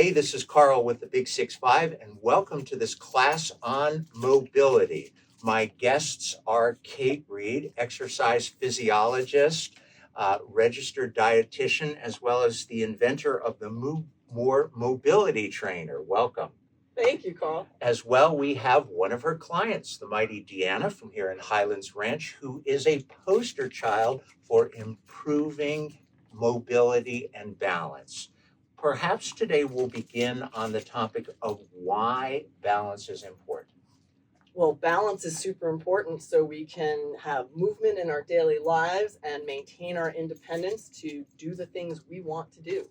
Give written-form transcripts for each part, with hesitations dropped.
Hey, this is Carl with the Big 65, and welcome to this class on mobility. My guests are Kate Reed, exercise physiologist, registered dietitian, as well as the inventor of the More Mobility Trainer. Welcome. Thank you, Carl. As well, we have one of her clients, the mighty Deanna from here in Highlands Ranch, who is a poster child for improving mobility and balance. Perhaps today we'll begin on the topic of why balance is important. Well, balance is super important so we can have movement in our daily lives and maintain our independence to do the things we want to do.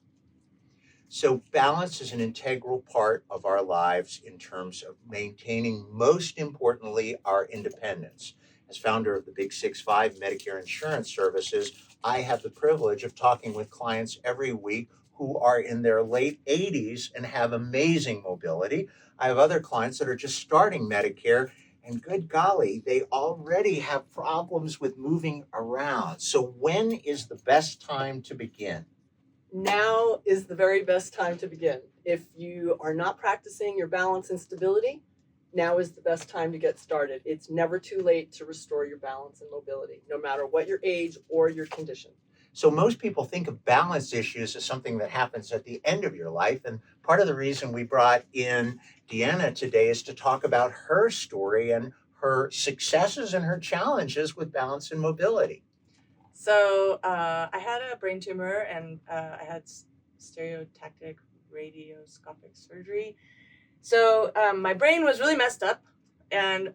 So balance is an integral part of our lives in terms of maintaining, most importantly, our independence. As founder of the Big 65 Medicare Insurance Services, I have the privilege of talking with clients every week who are in their late 80s and have amazing mobility. I have other clients that are just starting Medicare, and good golly, they already have problems with moving around. So when is the best time to begin? Now is the very best time to begin. If you are not practicing your balance and stability, now is the best time to get started. It's never too late to restore your balance and mobility, no matter what your age or your condition. So most people think of balance issues as something that happens at the end of your life. And part of the reason we brought in Deanna today is to talk about her story and her successes and her challenges with balance and mobility. So I had a brain tumor and I had stereotactic radioscopic surgery. So my brain was really messed up, and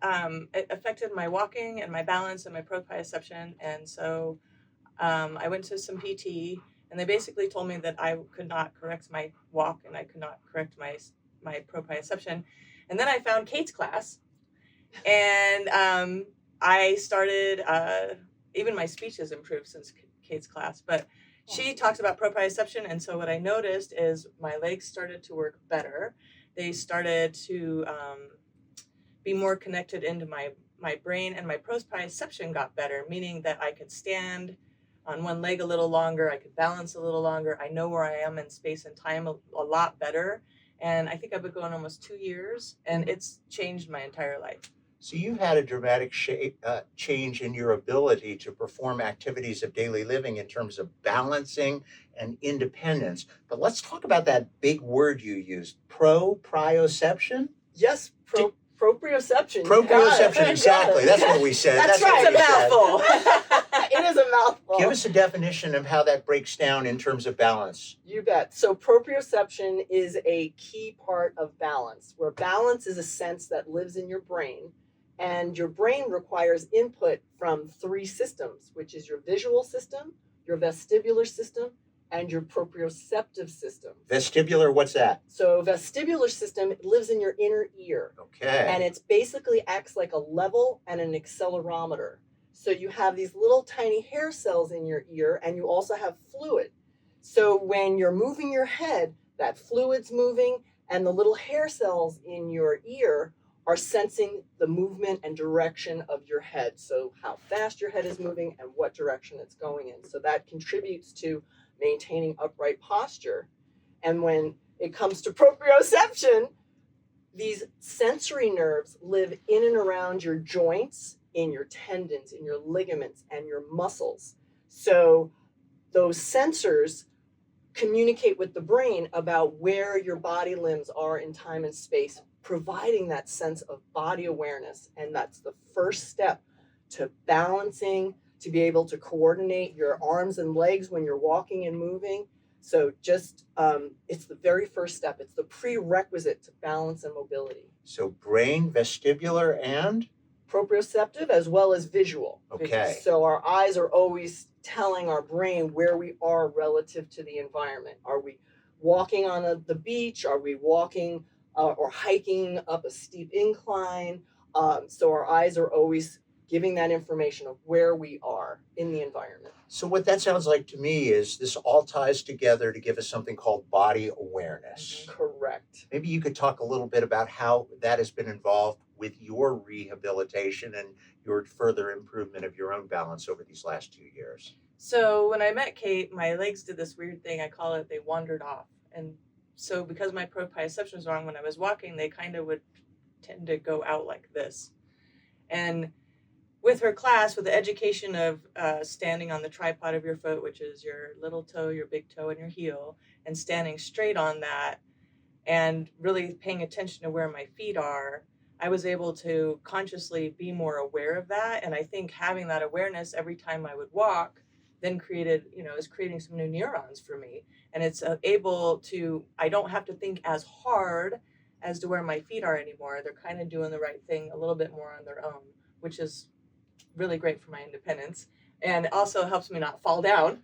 it affected my walking and my balance and my proprioception. And so I went to some PT, and they basically told me that I could not correct my walk and I could not correct my proprioception. And then I found Kate's class, and I started, even my speech has improved since Kate's class, but she talks about proprioception. And so what I noticed is my legs started to work better. They started to be more connected into my brain, and my proprioception got better, meaning that I could stand on one leg a little longer, I could balance a little longer. I know where I am in space and time a lot better. And I think I've been going almost 2 years, and it's changed my entire life. So you had a dramatic change in your ability to perform activities of daily living in terms of balancing and independence. But let's talk about that big word you used, proprioception? Yes, proprioception. Proprioception, exactly. That's what we said. That's right. What It's a mouthful. It is a mouthful. Give us a definition of how that breaks down in terms of balance. You bet. So proprioception is a key part of balance, where balance is a sense that lives in your brain. And your brain requires input from 3 systems, which is your visual system, your vestibular system, and your proprioceptive system. Vestibular, what's that? So vestibular system lives in your inner ear. Okay. And it basically acts like a level and an accelerometer. So you have these little tiny hair cells in your ear, and you also have fluid. So when you're moving your head, that fluid's moving, and the little hair cells in your ear are sensing the movement and direction of your head. So how fast your head is moving and what direction it's going in. So that contributes to maintaining upright posture. And when it comes to proprioception, these sensory nerves live in and around your joints, in your tendons, in your ligaments, and your muscles. So those sensors communicate with the brain about where your body limbs are in time and space, providing that sense of body awareness. And that's the first step to balancing, to be able to coordinate your arms and legs when you're walking and moving. So just, it's the very first step. It's the prerequisite to balance and mobility. So brain, vestibular, and? Proprioceptive as well as visual. Okay. So our eyes are always telling our brain where we are relative to the environment. Are we walking on the beach? Are we walking or hiking up a steep incline? So our eyes are always giving that information of where we are in the environment. So what that sounds like to me is this all ties together to give us something called body awareness. Correct. Maybe you could talk a little bit about how that has been involved with your rehabilitation and your further improvement of your own balance over these last 2 years. So when I met Kate, my legs did this weird thing. I call it, they wandered off. And so because my proprioception was wrong when I was walking, they kind of would tend to go out like this. And with her class, with the education of standing on the tripod of your foot, which is your little toe, your big toe, and your heel, and standing straight on that, and really paying attention to where my feet are, I was able to consciously be more aware of that. And I think having that awareness every time I would walk then created, is creating some new neurons for me. And it's able to, I don't have to think as hard as to where my feet are anymore. They're kind of doing the right thing a little bit more on their own, which is really great for my independence. And also helps me not fall down.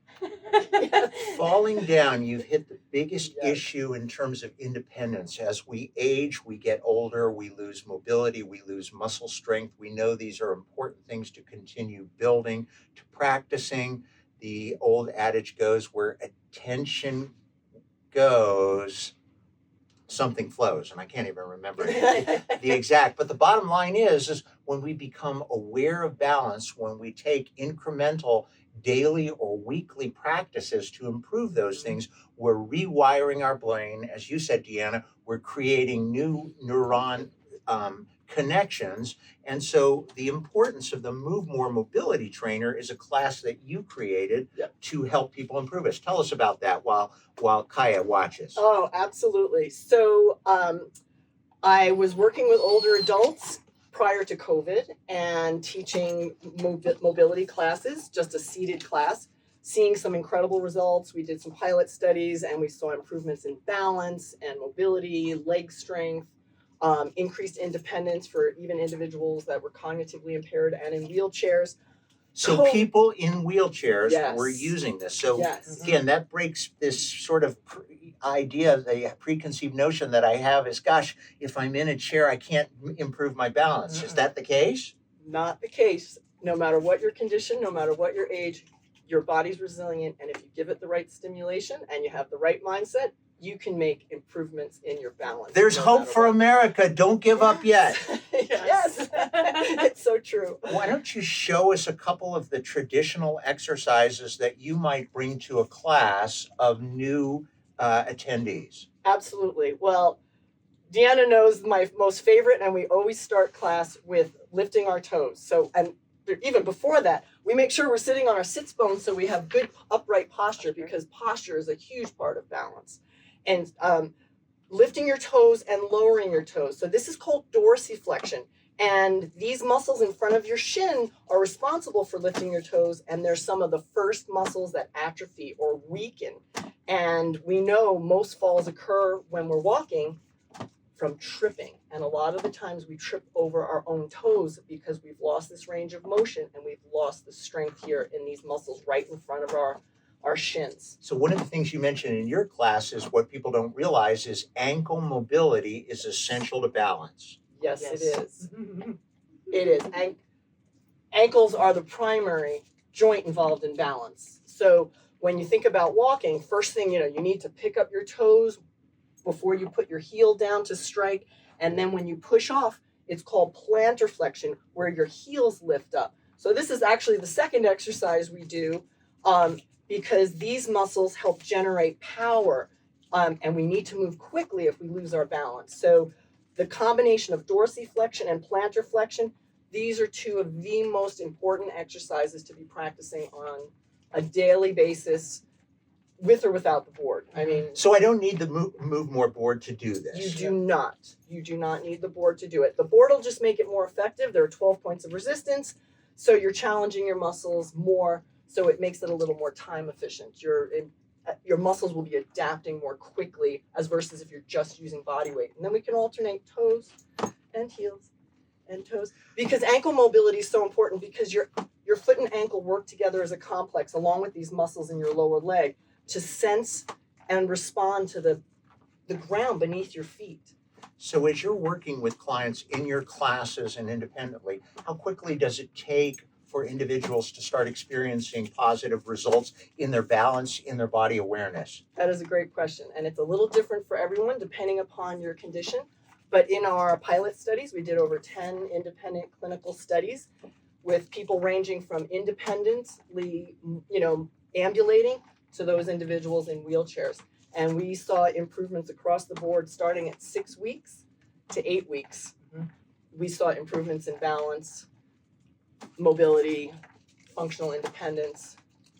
Yes. Falling down, you've hit the biggest Yes. issue in terms of independence. As we age, we get older, we lose mobility, we lose muscle strength. We know these are important things to continue building, to practicing. The old adage goes, where attention goes, something flows, and I can't even remember the exact, but the bottom line is when we become aware of balance, when we take incremental daily or weekly practices to improve those things, we're rewiring our brain. As you said, Deanna, we're creating new neuron connections. And so the importance of the Move More Mobility Trainer is a class that you created to help people improve us. Tell us about that while Kaya watches. Oh, absolutely. So I was working with older adults prior to COVID and teaching mobility classes, just a seated class, seeing some incredible results. We did some pilot studies and we saw improvements in balance and mobility, leg strength, increased independence for even individuals that were cognitively impaired and in wheelchairs. So people in wheelchairs Yes. were using this. So Yes. again, that breaks this sort of idea, the preconceived notion that I have is, gosh, if I'm in a chair, I can't improve my balance. Is that the case? Not the case. No matter what your condition, no matter what your age, your body's resilient. And if you give it the right stimulation and you have the right mindset, you can make improvements in your balance. There's no hope matter for what. America. Don't give up yet. Yes. It's so true. Why don't you show us a couple of the traditional exercises that you might bring to a class of new attendees? Absolutely. Well, Deanna knows my most favorite, and we always start class with lifting our toes. So, and even before that, we make sure we're sitting on our sits bones so we have good upright posture, because posture is a huge part of balance. And lifting your toes and lowering your toes. So this is called dorsiflexion. And these muscles in front of your shin are responsible for lifting your toes. And they're some of the first muscles that atrophy or weaken. And we know most falls occur when we're walking from tripping. And a lot of the times we trip over our own toes because we've lost this range of motion and we've lost the strength here in these muscles right in front of our shins. So one of the things you mentioned in your class is what people don't realize is ankle mobility is essential to balance. Yes. It is. It is. Ankles are the primary joint involved in balance. So when you think about walking, first thing, you need to pick up your toes before you put your heel down to strike. And then when you push off, it's called plantar flexion, where your heels lift up. So this is actually the second exercise we do, because these muscles help generate power, and we need to move quickly if we lose our balance. So the combination of dorsiflexion and plantar flexion, these are two of the most important exercises to be practicing on a daily basis, with or without the board. I mean, So I don't need the Move More board to do this. you do not. You do not need the board to do it. The board will just make it more effective. There are 12 points of resistance, so you're challenging your muscles more, so it makes it a little more time efficient. Your muscles will be adapting more quickly as versus if you're just using body weight. And then we can alternate toes and heels and toes, because ankle mobility is so important, because your foot and ankle work together as a complex along with these muscles in your lower leg to sense and respond to the ground beneath your feet. So as you're working with clients in your classes and independently, how quickly does it take for individuals to start experiencing positive results in their balance, in their body awareness? That is a great question. And it's a little different for everyone depending upon your condition. But in our pilot studies, we did over 10 independent clinical studies with people ranging from independently, ambulating to those individuals in wheelchairs. And we saw improvements across the board starting at 6 weeks to 8 weeks. Mhm. We saw improvements in balance, mobility, functional independence,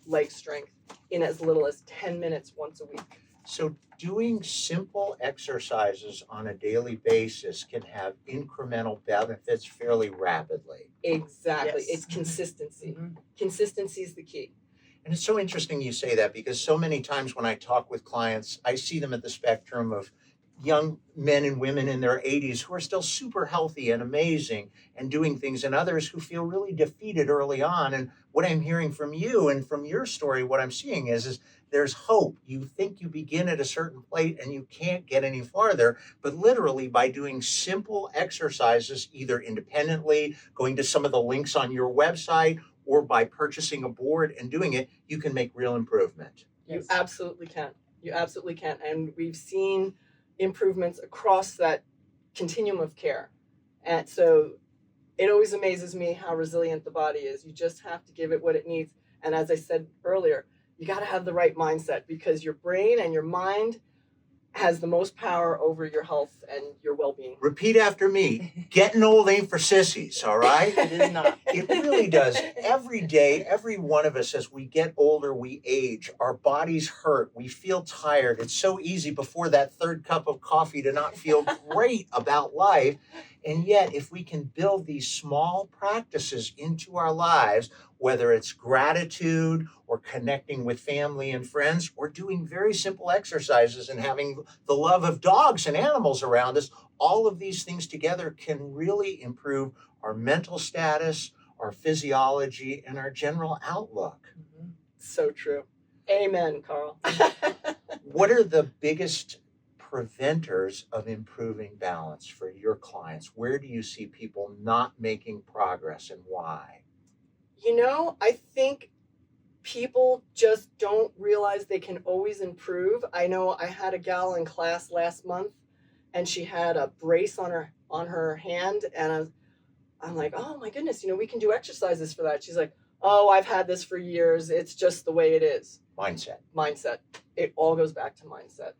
leg strength in as little as 10 minutes once a week. So doing simple exercises on a daily basis can have incremental benefits fairly rapidly. Exactly. Yes. It's consistency. Mhm. Consistency is the key. And it's so interesting you say that, because so many times when I talk with clients, I see them at the spectrum of young men and women in their 80s who are still super healthy and amazing and doing things, and others who feel really defeated early on. And what I'm hearing from you and from your story, what I'm seeing is there's hope. You think you begin at a certain place and you can't get any farther, but literally by doing simple exercises, either independently, going to some of the links on your website, or by purchasing a board and doing it, you can make real improvement. You Yes. absolutely can. You absolutely can. And we've seen improvements across that continuum of care. And so it always amazes me how resilient the body is. You just have to give it what it needs. And as I said earlier, you got to have the right mindset, because your brain and your mind has the most power over your health and your well-being. Repeat after me. Getting old ain't for sissies, all right? It is not. It really does. Every day, every one of us, as we get older, we age. Our bodies hurt. We feel tired. It's so easy before that third cup of coffee to not feel great about life. And yet, if we can build these small practices into our lives, whether it's gratitude or connecting with family and friends, or doing very simple exercises and having the love of dogs and animals around us, all of these things together can really improve our mental status, our physiology, and our general outlook. Mhm. So true. Amen, Carl. What are the biggest preventers of improving balance for your clients? Where do you see people not making progress, and why? I think people just don't realize they can always improve. I know I had a gal in class last month, and she had a brace on her hand, and I'm like, oh my goodness, we can do exercises for that. She's like, oh, I've had this for years. It's just the way it is. Mindset. It all goes back to mindset.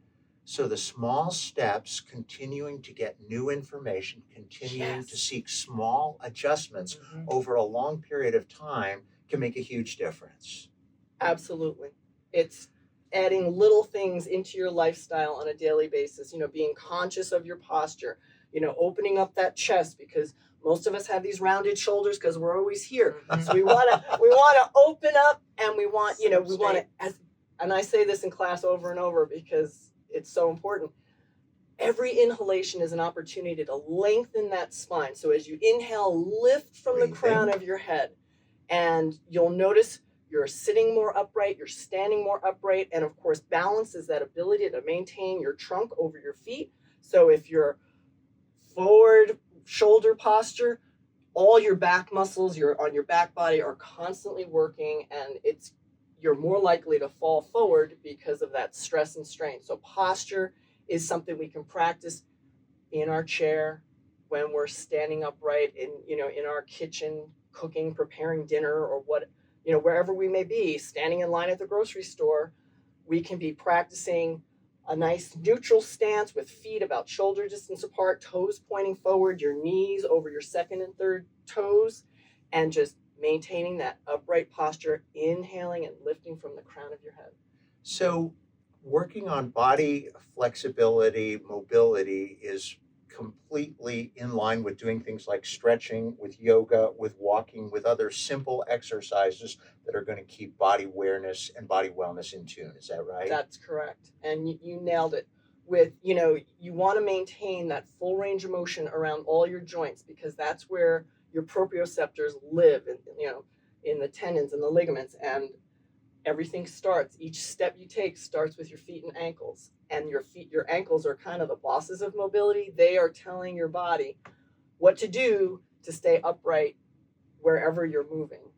So the small steps, continuing to get new information, continuing Yes. to seek small adjustments Mhm. over a long period of time can make a huge difference. Absolutely. It's adding little things into your lifestyle on a daily basis, being conscious of your posture, opening up that chest, because most of us have these rounded shoulders because we're always here. So we want to open up, and we want, Sit up we want to, and I say this in class over and over because it's so important. Every inhalation is an opportunity to lengthen that spine. So as you inhale, lift from the crown of your head, and you'll notice you're sitting more upright, you're standing more upright, and of course, balance is that ability to maintain your trunk over your feet. So if you're forward shoulder posture, all your back muscles on your back body are constantly working, and you're more likely to fall forward because of that stress and strain. So posture is something we can practice in our chair, when we're standing upright, in our kitchen, cooking, preparing dinner, or wherever we may be, standing in line at the grocery store. We can be practicing a nice neutral stance with feet about shoulder distance apart, toes pointing forward, your knees over your second and third toes, and just maintaining that upright posture, inhaling and lifting from the crown of your head. So working on body flexibility, mobility is completely in line with doing things like stretching, with yoga, with walking, with other simple exercises that are going to keep body awareness and body wellness in tune. Is that right? That's correct. And you nailed it. With, you want to maintain that full range of motion around all your joints, because that's where your proprioceptors live, in the tendons and the ligaments. And everything each step you take starts with your feet and ankles. And your ankles are kind of the bosses of mobility. They are telling your body what to do to stay upright wherever you're moving.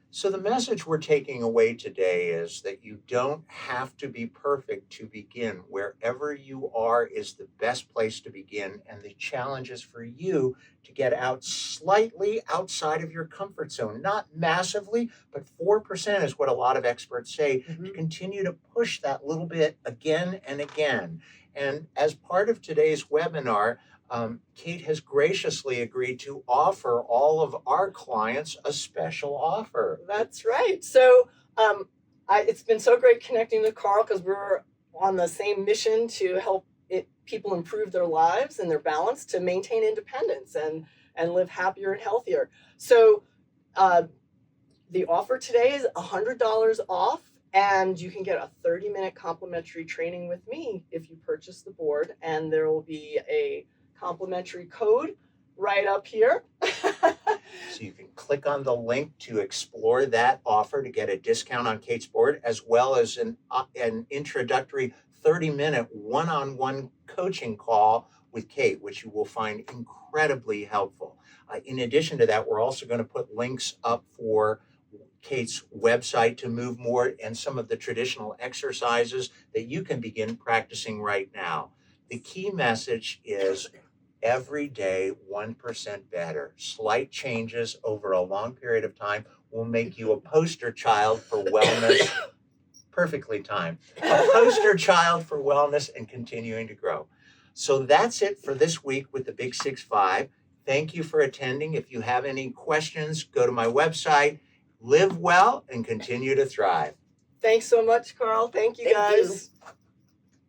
So the message we're taking away today is that you don't have to be perfect to begin. Wherever you are is the best place to begin, and the challenge is for you to get out slightly outside of your comfort zone. Not massively, but 4% is what a lot of experts say, to continue to push that little bit again and again. And as part of today's webinar, Kate has graciously agreed to offer all of our clients a special offer. That's right. So it's been so great connecting with Carl, because we're on the same mission to help people improve their lives and their balance to maintain independence and live happier and healthier. So the offer today is $100 off, and you can get a 30-minute complimentary training with me if you purchase the board, and there will be a complimentary code right up here. So you can click on the link to explore that offer to get a discount on Kate's board, as well as an introductory 30-minute one-on-one coaching call with Kate, which you will find incredibly helpful. In addition to that, we're also going to put links up for Kate's website to move more, and some of the traditional exercises that you can begin practicing right now. The key message is every day 1% better. Slight changes over a long period of time will make you a poster child for wellness. Perfectly timed. A poster child for wellness and continuing to grow. So that's it for this week with the Big 6-5. Thank you for attending. If you have any questions, go to my website. Live well and continue to thrive. Thanks so much, Carl. Thank you, Thank you. guys.